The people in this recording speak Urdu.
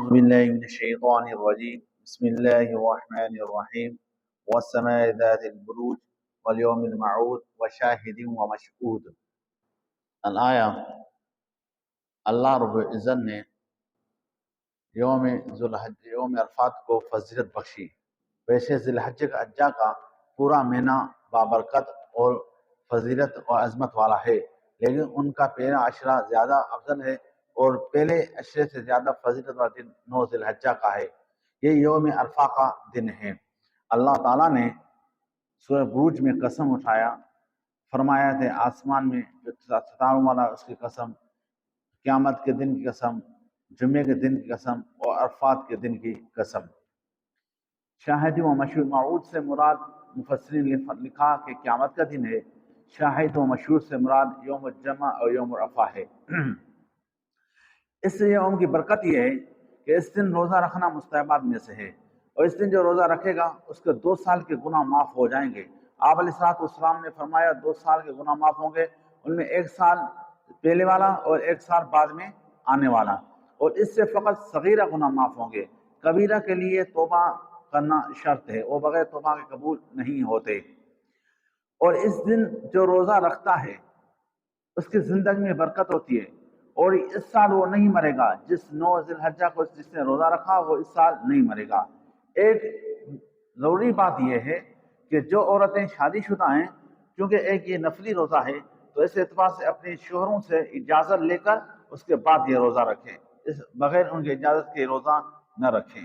أعوذ بالله من الشيطان الرجيم بسم الله الرحمن الرحيم والسماء ذات البروج واليوم الموعود وشاهد ومشهود۔ الآیا اللہ رب العزت نے یوم عرفات کو فضیلت بخشی۔ ویسے ذی الحجہ کا اجزا کا پورا مہینہ بابرکت اور فضیلت اور عظمت والا ہے، لیکن ان کا پہلا عشرہ زیادہ افضل ہے اور پہلے عشرے سے زیادہ فضیلت والا دن 9 ذی الحجہ کا ہے۔ یہ یوم عرفہ کا دن ہے۔ اللہ تعالیٰ نے سورہ بروج میں قسم اٹھایا، فرمایا تھے آسمان میں جو ستاروں والا اس کی قسم، قیامت کے دن کی قسم، جمعے کے دن کی قسم اور عرفات کے دن کی قسم۔ شاہد و مشہور، موعود سے مراد مفسرین نے لکھا کہ قیامت کا دن ہے۔ شاہد و مشہور سے مراد یوم الجمعہ اور یوم عرفہ ہے۔ اس یوم کی برکت یہ ہے کہ اس دن روزہ رکھنا مستحبات میں سے ہے، اور اس دن جو روزہ رکھے گا اس کے 2 سال کے گناہ معاف ہو جائیں گے۔ آپ علیہ السلام نے فرمایا 2 سال کے گناہ معاف ہوں گے، ان میں 1 سال پہلے والا اور 1 سال بعد میں آنے والا، اور اس سے فقط صغیرہ گناہ معاف ہوں گے۔ کبیرہ کے لیے توبہ کرنا شرط ہے، وہ بغیر توبہ کے قبول نہیں ہوتے۔ اور اس دن جو روزہ رکھتا ہے اس کی زندگی میں برکت ہوتی ہے، اور اس سال وہ نہیں مرے گا۔ جس 9 ذی الحجہ کو جس نے روزہ رکھا وہ اس سال نہیں مرے گا۔ ایک ضروری بات یہ ہے کہ جو عورتیں شادی شدہ ہیں، کیونکہ ایک یہ نفلی روزہ ہے، تو اس اعتبار سے اپنے شوہروں سے اجازت لے کر اس کے بعد یہ روزہ رکھیں، اس بغیر ان کی اجازت کے روزہ نہ رکھیں۔